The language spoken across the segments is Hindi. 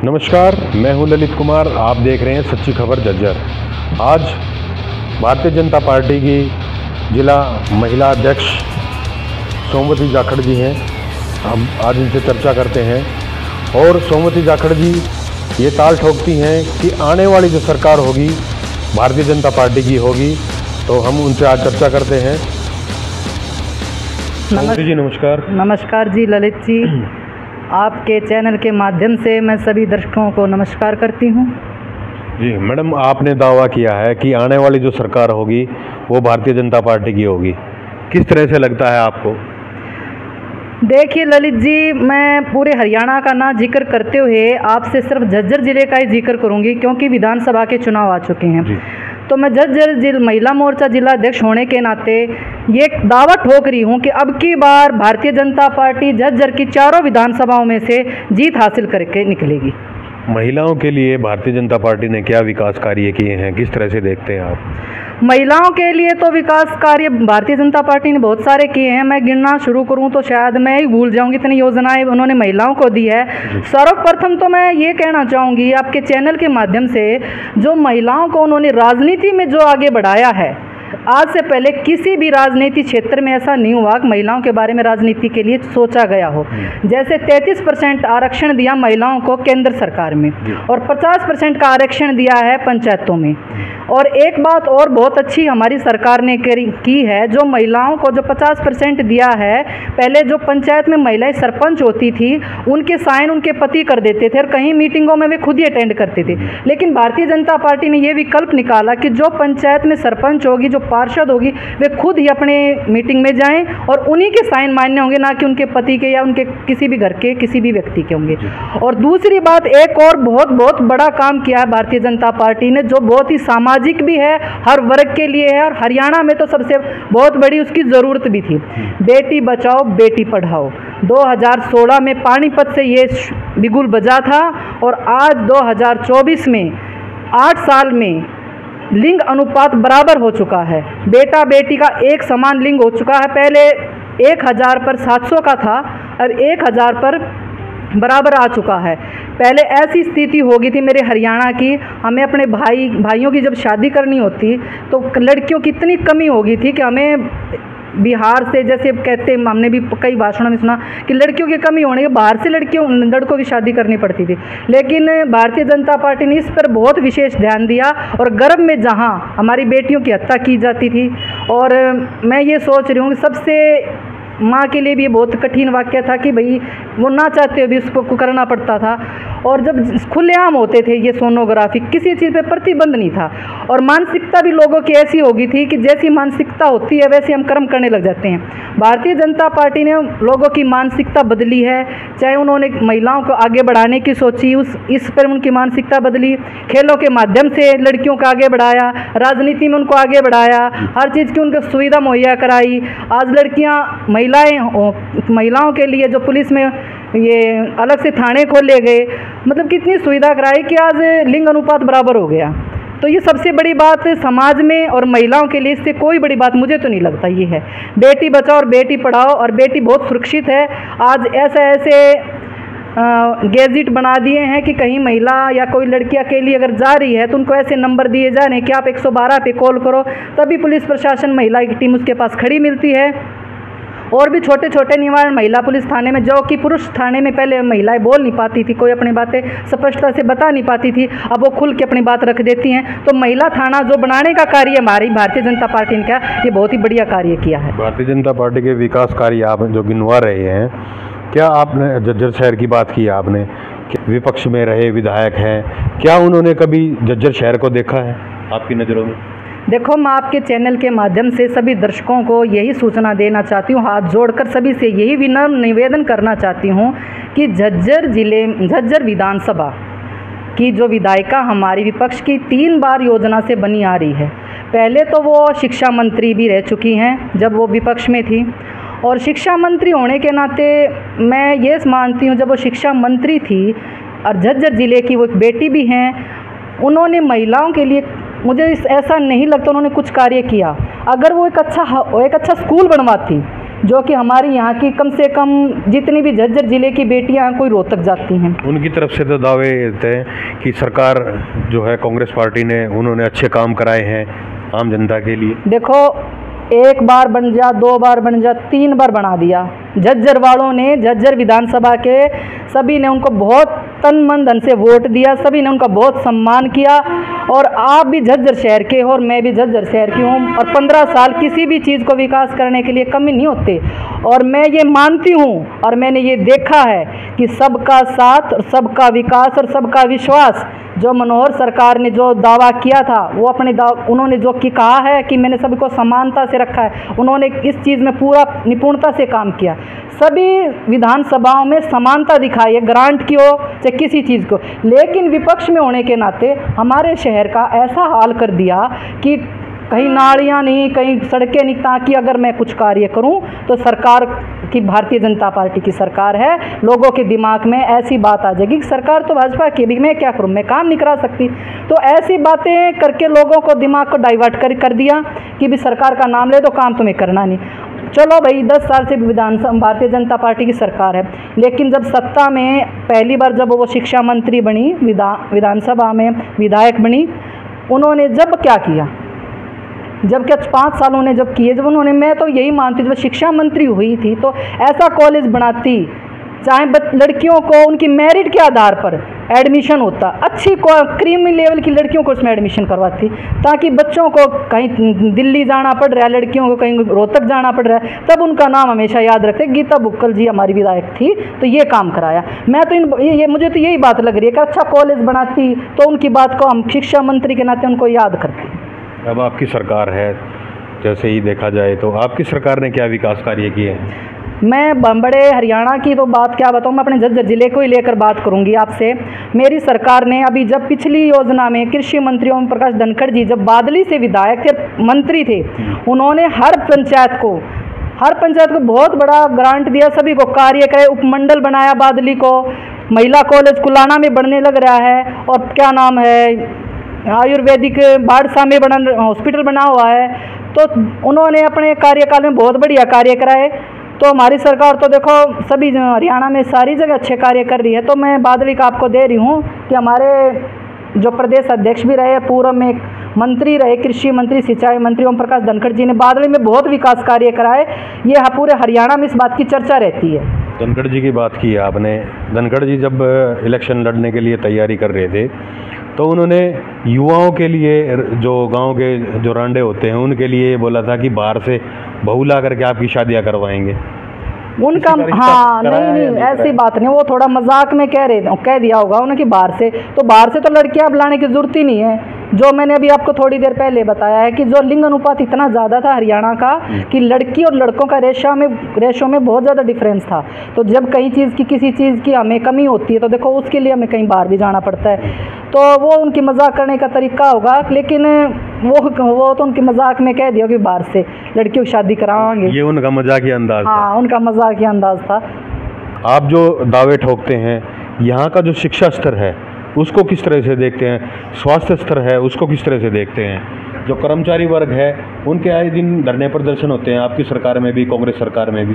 नमस्कार, मैं हूं ललित कुमार। आप देख रहे हैं सच्ची खबर झज्जर। आज भारतीय जनता पार्टी की जिला महिला अध्यक्ष सोमवती जाखड़ जी हैं। हम आज इनसे चर्चा करते हैं और सोमवती जाखड़ जी ये ताल ठोकती हैं कि आने वाली जो सरकार होगी भारतीय जनता पार्टी की होगी, तो हम उनसे आज चर्चा करते हैं। सोमवती जी नमस्कार। नमस्कार जी ललित जी, आपके चैनल के माध्यम से मैं सभी दर्शकों को नमस्कार करती हूँ। जी मैडम, आपने दावा किया है कि आने वाली जो सरकार होगी वो भारतीय जनता पार्टी की होगी, किस तरह से लगता है आपको? देखिए ललित जी, मैं पूरे हरियाणा का ना जिक्र करते हुए आपसे सिर्फ झज्जर ज़िले का ही जिक्र करूँगी, क्योंकि विधानसभा के चुनाव आ चुके हैं। तो मैं झज्जर महिला मोर्चा जिला अध्यक्ष होने के नाते ये दावा ठोक रही हूँ कि अब की बार भारतीय जनता पार्टी झज्जर की चारों विधानसभाओं में से जीत हासिल करके निकलेगी। महिलाओं के लिए भारतीय जनता पार्टी ने क्या विकास कार्य किए हैं, किस तरह से देखते हैं आप? महिलाओं के लिए तो विकास कार्य भारतीय जनता पार्टी ने बहुत सारे किए हैं। मैं गिनना शुरू करूं तो शायद मैं ही भूल जाऊंगी, इतनी योजनाएं उन्होंने महिलाओं को दी है। सर्वप्रथम तो मैं ये कहना चाहूँगी आपके चैनल के माध्यम से, जो महिलाओं को उन्होंने राजनीति में जो आगे बढ़ाया है, आज से पहले किसी भी राजनीति क्षेत्र में ऐसा नहीं हुआ कि महिलाओं के बारे में राजनीति के लिए सोचा गया हो। जैसे 33% आरक्षण दिया महिलाओं को केंद्र सरकार में और 50% का आरक्षण दिया है पंचायतों में। और एक बात और बहुत अच्छी हमारी सरकार ने की है, जो महिलाओं को जो 50% दिया है, पहले जो पंचायत में महिलाएं सरपंच होती थी उनके साइन उनके पति कर देते थे और कहीं मीटिंगों में वे खुद ही अटेंड करते थे। लेकिन भारतीय जनता पार्टी ने ये विकल्प निकाला कि जो पंचायत में सरपंच होगी, जो पार्षद होगी, वे खुद ही अपने मीटिंग में जाएं और उन्हीं के साइन मान्य होंगे, ना कि उनके पति के या उनके किसी भी घर के किसी भी व्यक्ति के होंगे। और दूसरी बात, एक और बहुत बड़ा काम किया है भारतीय जनता पार्टी ने, जो बहुत ही सामाजिक भी है, हर वर्ग के लिए है, और हरियाणा में तो सबसे बहुत बड़ी उसकी ज़रूरत भी थी। बेटी बचाओ बेटी पढ़ाओ 2016 में पानीपत से ये बिगुल बजा था और आज 2024 में 8 साल में लिंग अनुपात बराबर हो चुका है। बेटा बेटी का एक समान लिंग हो चुका है। पहले 1000 पर 700 का था, अब 1000 पर बराबर आ चुका है। पहले ऐसी स्थिति हो गई थी मेरे हरियाणा की, हमें अपने भाइयों की जब शादी करनी होती तो लड़कियों की इतनी कमी हो गई थी कि हमें बिहार से, जैसे कहते हैं, हमने भी कई भाषणों में सुना कि लड़कियों की कमी होने के बाहर से लड़कों की शादी करनी पड़ती थी। लेकिन भारतीय जनता पार्टी ने इस पर बहुत विशेष ध्यान दिया और गर्भ में जहां हमारी बेटियों की हत्या की जाती थी। और मैं ये सोच रही हूँ कि सबसे माँ के लिए भी ये बहुत कठिन वाक्य था कि भाई वो ना चाहते हुए भी उसको करना पड़ता था। और जब खुलेआम होते थे ये सोनोग्राफी, किसी चीज़ पे प्रतिबंध नहीं था। और मानसिकता भी लोगों की ऐसी हो गई थी कि जैसी मानसिकता होती है वैसे हम कर्म करने लग जाते हैं। भारतीय जनता पार्टी ने लोगों की मानसिकता बदली है, चाहे उन्होंने महिलाओं को आगे बढ़ाने की सोची, इस पर उनकी मानसिकता बदली, खेलों के माध्यम से लड़कियों को आगे बढ़ाया, राजनीति में उनको आगे बढ़ाया, हर चीज़ की उनको सुविधा मुहैया कराई। आज लड़कियाँ महिलाओं के लिए जो पुलिस में ये अलग से थाने खोले गए, मतलब कितनी सुविधा कराई कि आज लिंग अनुपात बराबर हो गया। तो ये सबसे बड़ी बात समाज में और महिलाओं के लिए, इससे कोई बड़ी बात मुझे तो नहीं लगता ये है। बेटी बचाओ और बेटी पढ़ाओ, और बेटी बहुत सुरक्षित है। आज ऐसे गैजेट बना दिए हैं कि कहीं महिला या कोई लड़की अकेली अगर जा रही है तो उनको ऐसे नंबर दिए जा रहे हैं कि आप 112 पे कॉल करो, तभी पुलिस प्रशासन महिला की टीम उसके पास खड़ी मिलती है। और भी छोटे छोटे निवारण महिला पुलिस थाने में, जो कि पुरुष थाने में पहले महिलाएं बोल नहीं पाती थी, कोई अपनी बातें स्पष्टता से बता नहीं पाती थी, अब वो खुल के अपनी बात रख देती हैं। तो महिला थाना जो बनाने का कार्य हमारी भारतीय जनता पार्टी ने किया, ये बहुत ही बढ़िया कार्य किया है। भारतीय जनता पार्टी के विकास कार्य आप जो गिनवा रहे हैं, क्या आपने झज्जर शहर की बात की आपने, विपक्ष में रहे विधायक हैं, क्या उन्होंने कभी झज्जर शहर को देखा है आपकी नज़रों में? देखो, मैं आपके चैनल के माध्यम से सभी दर्शकों को यही सूचना देना चाहती हूँ, हाथ जोड़कर सभी से यही विनम्र निवेदन करना चाहती हूँ कि झज्जर विधानसभा की जो विधायिका हमारी विपक्ष की 3 बार योजना से बनी आ रही है। पहले तो वो शिक्षा मंत्री भी रह चुकी हैं जब वो विपक्ष में थी, और शिक्षा मंत्री होने के नाते मैं ये मानती हूँ, जब वो शिक्षा मंत्री थी और झज्जर ज़िले की वो एक बेटी भी हैं, उन्होंने महिलाओं के लिए, मुझे ऐसा नहीं लगता उन्होंने कुछ कार्य किया। अगर वो एक अच्छा स्कूल बनवाती, जो कि हमारी यहाँ की कम से कम जितनी भी झज्जर ज़िले की बेटियाँ हैं कोई रोहतक जाती हैं। उनकी तरफ से तो दावे थे कि सरकार जो है कांग्रेस पार्टी ने उन्होंने अच्छे काम कराए हैं आम जनता के लिए। देखो, एक बार बन जा, 2 बार बन जा, 3 बार बना दिया। झज्जर वालों ने, झज्जर विधानसभा के सभी ने उनको बहुत तन मन धन से वोट दिया, सभी ने उनका बहुत सम्मान किया। और आप भी झज्जर शहर के हो और मैं भी झज्जर शहर की हूँ, और 15 साल किसी भी चीज़ को विकास करने के लिए कमी नहीं होती। और मैं ये मानती हूँ और मैंने ये देखा है कि सबका साथ और सबका विकास और सबका विश्वास, जो मनोहर सरकार ने जो दावा किया था वो अपने उन्होंने जो कि कहा है कि मैंने सभी को समानता से रखा है, उन्होंने इस चीज़ में पूरा निपुणता से काम किया। सभी विधानसभाओं में समानता दिखाई है, ग्रांट की हो चाहे किसी चीज़ को। लेकिन विपक्ष में होने के नाते हमारे शहर का ऐसा हाल कर दिया कि कहीं नालियाँ नहीं, कहीं सड़कें नहीं, ताकि अगर मैं कुछ कार्य करूं तो सरकार की, भारतीय जनता पार्टी की सरकार है, लोगों के दिमाग में ऐसी बात आ जाएगी कि सरकार तो भाजपा की भी, मैं क्या करूं, मैं काम नहीं करा सकती। तो ऐसी बातें करके लोगों को दिमाग को डाइवर्ट कर दिया कि भी सरकार का नाम ले तो काम तुम्हें करना नहीं। चलो भाई, 10 साल से भारतीय जनता पार्टी की सरकार है, लेकिन जब सत्ता में पहली बार जब वो शिक्षा मंत्री बनी, विधानसभा में विधायक बनी, उन्होंने जब क्या किया, जब क्या 5 साल उन्होंने जब किए, जब उन्होंने, मैं तो यही मानती जब शिक्षा मंत्री हुई थी तो ऐसा कॉलेज बनाती, चाहे लड़कियों को उनकी मेरिट के आधार पर एडमिशन होता, अच्छी क्रीमी लेवल की लड़कियों को उसमें एडमिशन करवाती, ताकि बच्चों को कहीं दिल्ली जाना पड़ रहा है, लड़कियों को कहीं रोहतक जाना पड़ रहा है, तब उनका नाम हमेशा याद रखते। गीता बुक्कल जी हमारी विधायक थी तो ये काम कराया। मैं तो मुझे तो यही बात लग रही है कि अच्छा कॉलेज बनाती तो उनकी बात को हम शिक्षा मंत्री के नाते उनको याद करते। अब आपकी सरकार है, जैसे ही देखा जाए तो आपकी सरकार ने क्या विकास कार्य किए हैं? मैं बड़े हरियाणा की तो बात क्या बताऊँ, मैं अपने झज्जर ज़िले को ही लेकर बात करूँगी आपसे। मेरी सरकार ने अभी जब पिछली योजना में कृषि मंत्री ओम प्रकाश धनखड़ जी जब बादली से विधायक थे, मंत्री थे, उन्होंने हर पंचायत को बहुत बड़ा ग्रांट दिया, सभी को कार्य करे, उपमंडल बनाया बादली को, महिला कॉलेज कुलाना में बनने लग रहा है, और क्या नाम है, आयुर्वेदिक बाड़सा में हॉस्पिटल बना हुआ है। तो उन्होंने अपने कार्यकाल में बहुत बढ़िया कार्य कराए। तो हमारी सरकार तो देखो सभी हरियाणा में सारी जगह अच्छे कार्य कर रही है। तो मैं बादली का आपको दे रही हूँ कि हमारे जो प्रदेश अध्यक्ष भी रहे, पूर्व में मंत्री रहे, कृषि मंत्री, सिंचाई मंत्री ओम प्रकाश धनखड़ जी ने बादली में बहुत विकास कार्य कराए। ये पूरे हरियाणा में इस बात की चर्चा रहती है। धनखड़ जी की बात की आपने। धनखड़ जी जब इलेक्शन लड़ने के लिए तैयारी कर रहे थे तो उन्होंने युवाओं के लिए, जो गांव के जो रांडे होते हैं उनके लिए बोला था कि बाहर से बहू ला करके आपकी शादियां करवाएंगे। उनका हाँ नहीं ऐसी बात नहीं, वो थोड़ा मजाक में कह दिया होगा उन्होंने कि बाहर से तो लड़कियां अब लाने की जरूरत ही नहीं है। जो मैंने अभी आपको थोड़ी देर पहले बताया है कि जो लिंग अनुपात इतना ज़्यादा था हरियाणा का कि लड़की और लड़कों का रेशो में बहुत ज़्यादा डिफरेंस था। तो जब कहीं चीज़ की, किसी चीज़ की हमें कमी होती है तो देखो उसके लिए हमें कहीं बाहर भी जाना पड़ता है। तो वो उनकी मजाक करने का तरीका होगा, लेकिन वो तो उनकी मजाक में कह दिया कि बाहर से लड़कियों की शादी कराएंगे। ये उनका मजाकिया अंदाज था। हाँ, उनका मजाकिया अंदाज था। आप जो दावे ठोकते हैं, यहाँ का जो शिक्षा स्तर है उसको किस तरह से देखते हैं, स्वास्थ्य स्तर है उसको किस तरह से देखते हैं? जो कर्मचारी वर्ग है उनके आए दिन धरने प्रदर्शन होते हैं, आपकी सरकार में भी, कांग्रेस सरकार में भी।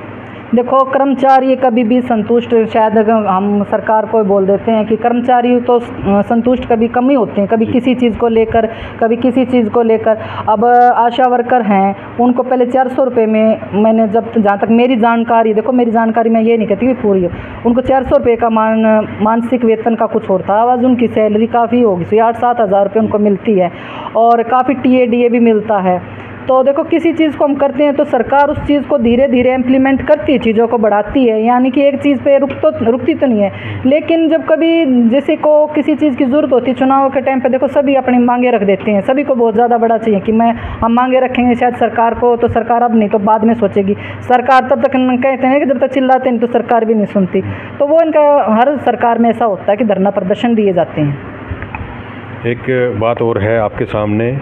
देखो, कर्मचारी कभी भी संतुष्ट, शायद हम सरकार को बोल देते हैं कि कर्मचारी तो संतुष्ट कभी कम ही होते हैं, कभी किसी चीज़ को लेकर, कभी किसी चीज़ को लेकर। अब आशा वर्कर हैं, उनको पहले 400 रुपये में, मैंने जहाँ तक मेरी जानकारी, देखो मेरी जानकारी मैं ये नहीं कहती कि पूरी है, उनको 400 रुपये का मानसिक वेतन का कुछ और था। आज उनकी सैलरी काफ़ी होगी, 8-7 हज़ार रुपये उनको मिलती है, और काफ़ी TADA भी मिलता है। तो देखो, किसी चीज़ को हम करते हैं तो सरकार उस चीज़ को धीरे धीरे इम्प्लीमेंट करती है, चीज़ों को बढ़ाती है, यानी कि एक चीज़ पे रुकती तो नहीं है। लेकिन जब कभी जैसे को किसी चीज़ की ज़रूरत होती है, चुनाव के टाइम पे देखो सभी अपनी मांगे रख देते हैं, सभी को बहुत ज़्यादा बड़ा चाहिए कि हम मांगे रखेंगे शायद सरकार को, तो सरकार अब नहीं तो बाद में सोचेगी। सरकार तब तक कहते हैं कि जब तक चिल्लाते नहीं तो सरकार भी नहीं सुनती। तो वो इनका हर सरकार में ऐसा होता है कि धरना प्रदर्शन दिए जाते हैं। एक बात और है आपके सामने,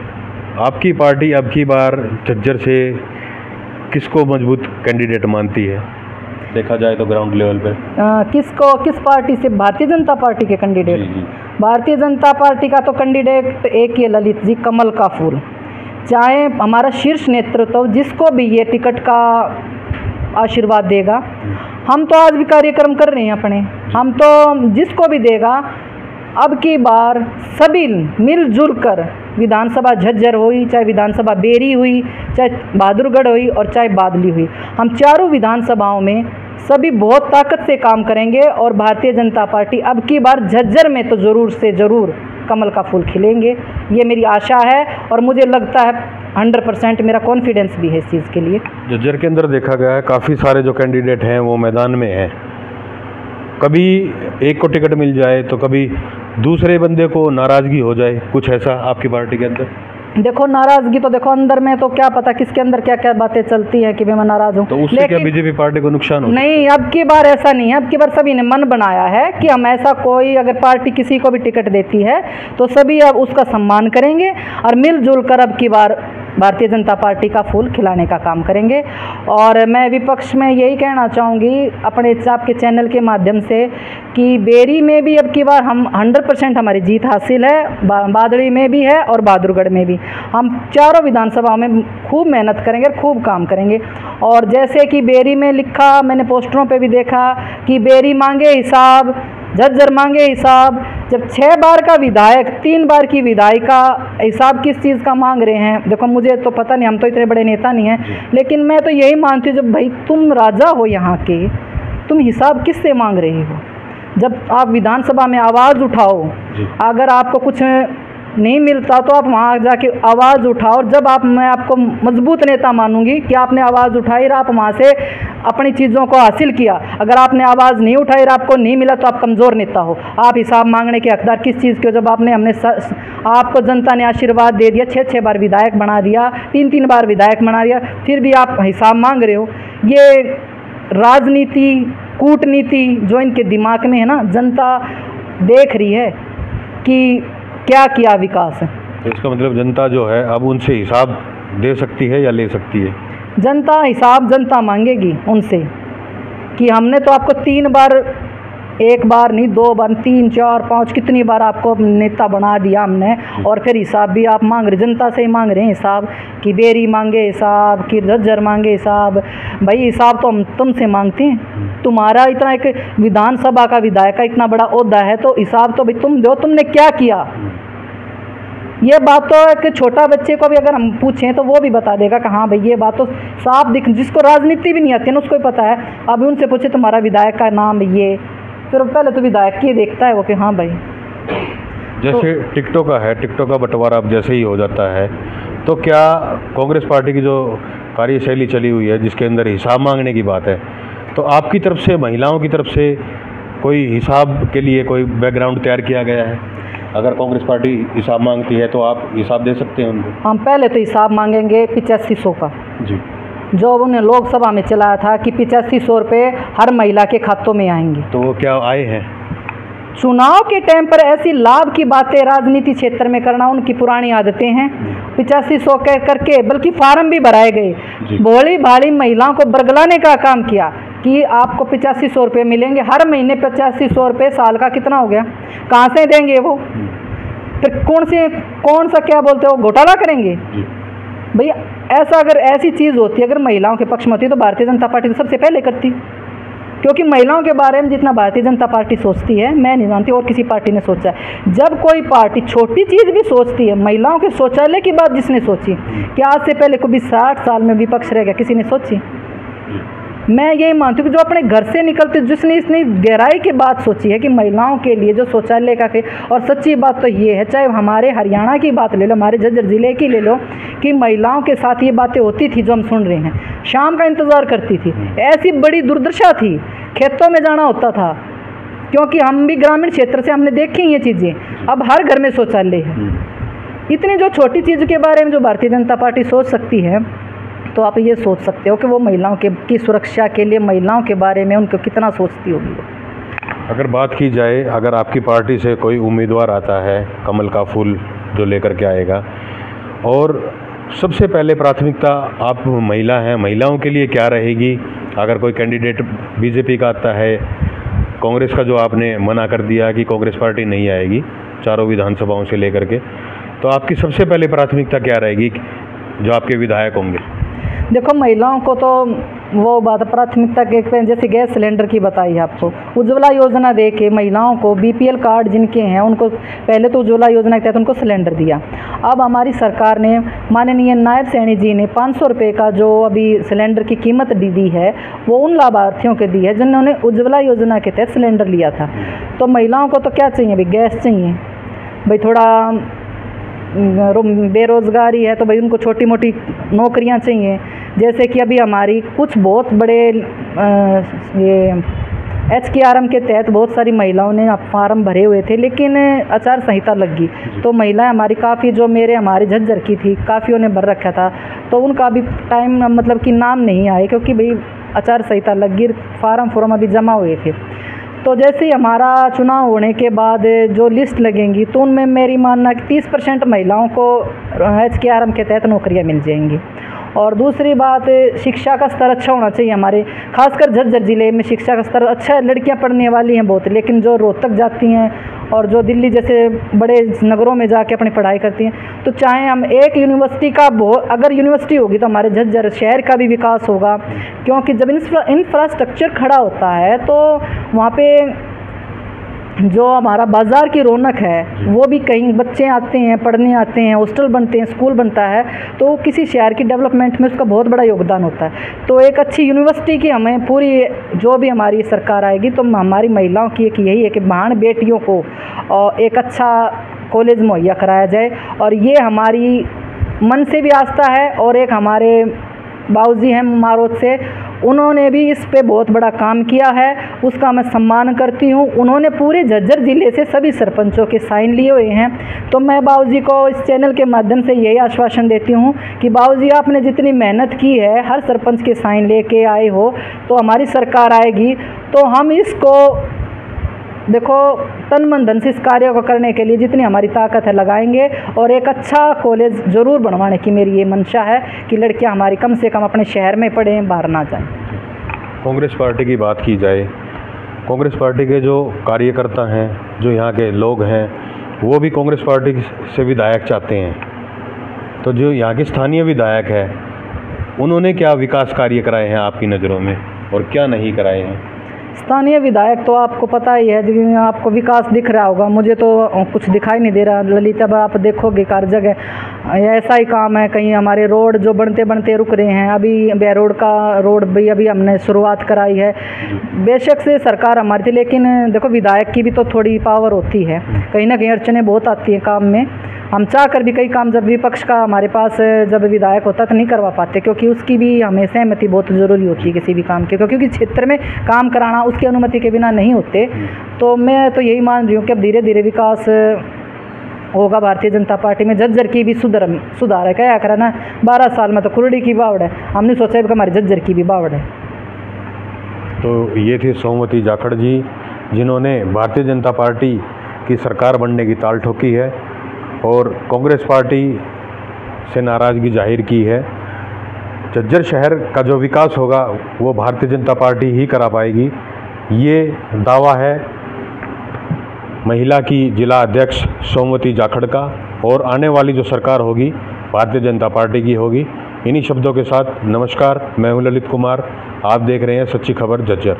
आपकी पार्टी अब की बार झज्जर से किसको मजबूत कैंडिडेट मानती है, देखा जाए तो ग्राउंड लेवल पे? किस पार्टी से? भारतीय जनता पार्टी के कैंडिडेट? जी। भारतीय जनता पार्टी का तो कैंडिडेट एक ही ललित जी, कमल का फूल। चाहे हमारा शीर्ष नेतृत्व जिसको भी ये टिकट का आशीर्वाद देगा। हम तो आज भी कार्यक्रम कर रहे हैं अपने, हम तो जिसको भी देगा अब की बार सभी मिलजुल कर, विधानसभा झज्जर हुई, चाहे विधानसभा बेरी हुई, चाहे बहादुरगढ़ हुई और चाहे बादली हुई, हम चारों विधानसभाओं में सभी बहुत ताकत से काम करेंगे और भारतीय जनता पार्टी अब की बार झज्जर में तो ज़रूर से ज़रूर कमल का फूल खिलेंगे, ये मेरी आशा है और मुझे लगता है 100% मेरा कॉन्फिडेंस भी है इस चीज़ के लिए। झज्जर के अंदर देखा गया है काफ़ी सारे जो कैंडिडेट हैं वो मैदान में हैं, कभी एक को टिकट मिल जाए तो कभी दूसरे बंदे को नाराज़गी हो जाए, कुछ ऐसा आपकी पार्टी के अंदर? देखो नाराज़गी तो देखो अंदर में तो क्या पता किसके अंदर क्या क्या बातें चलती है कि मैं नाराज़ हूँ, तो उससे क्या बीजेपी पार्टी को नुकसान हो? नहीं, अब की बार ऐसा नहीं है। अब की बार सभी ने मन बनाया है कि हम ऐसा कोई अगर पार्टी किसी को भी टिकट देती है तो सभी अब उसका सम्मान करेंगे और मिलजुल कर अब की बार भारतीय जनता पार्टी का फूल खिलाने का काम करेंगे। और मैं विपक्ष में यही कहना चाहूँगी अपने आपके चैनल के माध्यम से कि बेरी में भी अब की बार हम 100% हमारी जीत हासिल है, बादली में भी है और बहादुरगढ़ में भी। हम चारों विधानसभाओं में खूब मेहनत करेंगे, खूब काम करेंगे। और जैसे कि बेरी में लिखा, मैंने पोस्टरों पे भी देखा कि बेरी मांगे हिसाब, झज्जर मांगे हिसाब। जब 6 बार का विधायक 3 बार की विधायिका हिसाब किस चीज़ का मांग रहे हैं, देखो मुझे तो पता नहीं, हम तो इतने बड़े नेता नहीं हैं, लेकिन मैं तो यही मानती हूँ जब भाई तुम राजा हो यहाँ के, तुम हिसाब किससे मांग रहे हो? जब आप विधानसभा में आवाज़ उठाओ, अगर आपको कुछ नहीं मिलता तो आप वहाँ जाके आवाज़ उठाओ। और जब आप, मैं आपको मजबूत नेता मानूंगी कि आपने आवाज़ उठाई और आप वहाँ से अपनी चीज़ों को हासिल किया। अगर आपने आवाज़ नहीं उठाई और आपको नहीं मिला तो आप कमज़ोर नेता हो, आप हिसाब मांगने के हकदार किस चीज़ के हो? जब आपको जनता ने आशीर्वाद दे दिया, 6 बार विधायक बना दिया, 3 बार विधायक बना दिया, फिर भी आप हिसाब मांग रहे हो। ये राजनीति, कूटनीति जो इनके दिमाग में है ना, जनता देख रही है कि क्या किया विकास है। तो इसका मतलब जनता जो है अब उनसे हिसाब दे सकती है या ले सकती है? जनता हिसाब जनता मांगेगी उनसे कि हमने तो आपको 3 बार, 1 बार नहीं 2 बार, 3, 4, 5 कितनी बार आपको नेता बना दिया हमने, और फिर हिसाब भी आप मांग रहे, जनता से ही मांग रहे हैं हिसाब, कि बेरी मांगे हिसाब, कि झज्जर मांगे हिसाब। भाई हिसाब तो हम तुमसे मांगते हैं, तुम्हारा इतना एक विधानसभा का विधायक का इतना बड़ा ओहदा है तो हिसाब तो भाई तुम दो, तुमने क्या किया। ये बात तो एक छोटा बच्चे को भी अगर हम पूछें तो वो भी बता देगा कि हाँ भाई ये बात तो साफ दिख, जिसको राजनीति भी नहीं आती है ना उसको ही पता है। अभी उनसे पूछे तुम्हारा विधायक का नाम ये, फिर पहले तो विधायक की देखता है वो कि हाँ भाई। जैसे तो टिकटों का है, टिकटों का बंटवारा अब जैसे ही हो जाता है, तो क्या कांग्रेस पार्टी की जो कार्यशैली चली हुई है जिसके अंदर हिसाब मांगने की बात है, तो आपकी तरफ से, महिलाओं की तरफ से कोई हिसाब के लिए कोई बैकग्राउंड तैयार किया गया है? अगर कांग्रेस पार्टी हिसाब मांगती है तो आप हिसाब दे सकते हैं उनको? हम पहले तो हिसाब मांगेंगे 8500 का जी, जो उन्हें लोकसभा में चलाया था कि 8500 रुपये हर महिला के खातों में आएंगे। तो वो क्या आए हैं? चुनाव के टाइम पर ऐसी लाभ की बातें राजनीति क्षेत्र में करना उनकी पुरानी आदतें हैं। 8500 करके बल्कि फार्म भी भराए गए, भोली भाली महिलाओं को बरगलाने का काम किया कि आपको 8500 रुपये मिलेंगे हर महीने। 8500 रुपये साल का कितना हो गया, कहाँ से देंगे वो? फिर कौन सा क्या बोलते हो, घोटाला करेंगे? भैया ऐसा अगर ऐसी चीज़ होती, अगर महिलाओं के पक्ष में होती तो भारतीय जनता पार्टी तो सबसे पहले करती, क्योंकि महिलाओं के बारे में जितना भारतीय जनता पार्टी सोचती है मैं नहीं जानती और किसी पार्टी ने सोचा है। जब कोई पार्टी छोटी चीज़ भी सोचती है, महिलाओं के शौचालय की बात जिसने सोची, क्या आज से पहले कभी 60 साल में विपक्ष रह गया, किसी ने सोची? मैं यही मानती हूँ कि जो अपने घर से निकलते, जिसने इतनी गहराई की बात सोची है कि महिलाओं के लिए जो शौचालय का, और सच्ची बात तो ये है, चाहे हमारे हरियाणा की बात ले लो, हमारे झज्जर ज़िले की ले लो, कि महिलाओं के साथ ये बातें होती थी जो हम सुन रहे हैं। शाम का इंतज़ार करती थी, ऐसी बड़ी दुर्दशा थी, खेतों में जाना होता था, क्योंकि हम भी ग्रामीण क्षेत्र से, हमने देखी ये चीज़ें। अब हर घर में शौचालय है। इतनी जो छोटी चीज़ के बारे में जो भारतीय जनता पार्टी सोच सकती है, तो आप ये सोच सकते हो कि वो महिलाओं की सुरक्षा के लिए, महिलाओं के बारे में उनको कितना सोचती होगी। अगर बात की जाए, अगर आपकी पार्टी से कोई उम्मीदवार आता है कमल का फूल जो लेकर के आएगा, और सबसे पहले प्राथमिकता आप महिला हैं, महिलाओं के लिए क्या रहेगी? अगर कोई कैंडिडेट बीजेपी का आता है, कांग्रेस का जो आपने मना कर दिया कि कांग्रेस पार्टी नहीं आएगी चारों विधानसभाओं से लेकर के, तो आपकी सबसे पहले प्राथमिकता क्या रहेगी जो आपके विधायक होंगे? देखो महिलाओं को तो वो बात प्राथमिकता के जैसे गैस सिलेंडर की बताई आपको, उज्ज्वला योजना दे के महिलाओं को बीपीएल कार्ड जिनके हैं उनको पहले तो उज्ज्वला योजना के तहत उनको सिलेंडर दिया। अब हमारी सरकार ने माननीय नायब सैनी जी ने 500 रुपये का जो अभी सिलेंडर की कीमत दी है वो उन लाभार्थियों के दी है जिन्होंने उज्ज्वला योजना के तहत सिलेंडर लिया था। तो महिलाओं को तो क्या चाहिए भाई, गैस चाहिए भाई, थोड़ा बेरोज़गारी है तो भाई उनको छोटी मोटी नौकरियां चाहिए। जैसे कि अभी हमारी कुछ बहुत बड़े ये HKRM के तहत बहुत सारी महिलाओं ने फार्म भरे हुए थे, लेकिन आचार संहिता लग गई तो महिलाएं हमारी काफ़ी जो हमारे झज्जर की थी काफ़ियों ने भर रखा था, तो उनका अभी टाइम मतलब कि नाम नहीं आए क्योंकि भाई आचार संहिता लग गई, फार्म अभी जमा हुए थे। तो जैसे ही हमारा चुनाव होने के बाद जो लिस्ट लगेंगी तो उनमें मेरी मानना कि 30% महिलाओं को HKRM के तहत नौकरियां मिल जाएंगी। और दूसरी बात, शिक्षा का स्तर अच्छा होना चाहिए हमारे, खासकर झज्जर ज़िले में शिक्षा का स्तर अच्छा है। लड़कियां पढ़ने वाली हैं बहुत, लेकिन जो रोहतक जाती हैं और जो दिल्ली जैसे बड़े नगरों में जाके अपनी पढ़ाई करती हैं, तो चाहे हम एक यूनिवर्सिटी का अगर यूनिवर्सिटी होगी तो हमारे झज्जर शहर का भी विकास होगा, क्योंकि जब इंफ्रास्ट्रक्चर खड़ा होता है तो वहाँ पे जो हमारा बाज़ार की रौनक है वो भी, कहीं बच्चे आते हैं पढ़ने आते हैं, हॉस्टल बनते हैं, स्कूल बनता है, तो किसी शहर की डेवलपमेंट में उसका बहुत बड़ा योगदान होता है। तो एक अच्छी यूनिवर्सिटी की हमें पूरी जो भी हमारी सरकार आएगी तो हमारी महिलाओं की एक यही है कि बहन बेटियों को एक अच्छा कॉलेज मुहैया कराया जाए। और ये हमारी मन से भी आस्था है। और एक हमारे बाबूजी हैं मारोत से, उन्होंने भी इस पे बहुत बड़ा काम किया है, उसका मैं सम्मान करती हूँ। उन्होंने पूरे झज्जर ज़िले से सभी सरपंचों के साइन लिए हुए हैं। तो मैं बाबूजी को इस चैनल के माध्यम से यही आश्वासन देती हूँ कि बाबूजी आपने जितनी मेहनत की है, हर सरपंच के साइन लेके आए हो, तो हमारी सरकार आएगी तो हम इसको देखो तन मन धन से इस कार्य को करने के लिए जितनी हमारी ताकत है लगाएंगे। और एक अच्छा कॉलेज ज़रूर बनवाने की मेरी ये मंशा है कि लड़कियां हमारी कम से कम अपने शहर में पढ़ें, बाहर ना जाएं। कांग्रेस पार्टी की बात की जाए, कांग्रेस पार्टी के जो कार्यकर्ता हैं, जो यहाँ के लोग हैं, वो भी कांग्रेस पार्टी से विधायक चाहते हैं। तो जो यहाँ के स्थानीय विधायक है उन्होंने क्या विकास कार्य कराए हैं आपकी नज़रों में और क्या नहीं कराए हैं? स्थानीय विधायक तो आपको पता ही है, आपको विकास दिख रहा होगा, मुझे तो कुछ दिखाई नहीं दे रहा। ललिता, आप देखोगे हर जगह ऐसा ही काम है। कहीं हमारे रोड जो बनते बनते रुक रहे हैं, अभी बेरोड का रोड भी अभी हमने शुरुआत कराई है। बेशक से सरकार हमारी थी, लेकिन देखो विधायक की भी तो थोड़ी पावर होती है, कहीं ना कहीं अड़चनें बहुत आती हैं काम में। हम चाह कर भी कई काम जब विपक्ष का हमारे पास जब विधायक होता तो नहीं करवा पाते, क्योंकि उसकी भी हमें सहमति बहुत ज़रूरी होती है किसी भी काम के, क्योंकि क्षेत्र में काम कराना उसकी अनुमति के बिना नहीं होते। तो मैं तो यही मान रही हूँ कि अब धीरे धीरे विकास होगा भारतीय जनता पार्टी में। झज्जर की भी सुधार है, क्या करा ना, 12 साल में तो कुरड़ी की बावड़ है, हमने सोचा कि हमारे झज्जर की भी बावड़ है। तो ये थे सोमवती जाखड़ जी, जिन्होंने भारतीय जनता पार्टी की सरकार बनने की ताल ठोकी है और कांग्रेस पार्टी से नाराज़गी जाहिर की है। झज्जर शहर का जो विकास होगा वो भारतीय जनता पार्टी ही करा पाएगी, ये दावा है महिला की जिला अध्यक्ष सोमवती जाखड़ का। और आने वाली जो सरकार होगी भारतीय जनता पार्टी की होगी। इन्हीं शब्दों के साथ नमस्कार, मैं हूं ललित कुमार, आप देख रहे हैं सच्ची खबर झज्जर।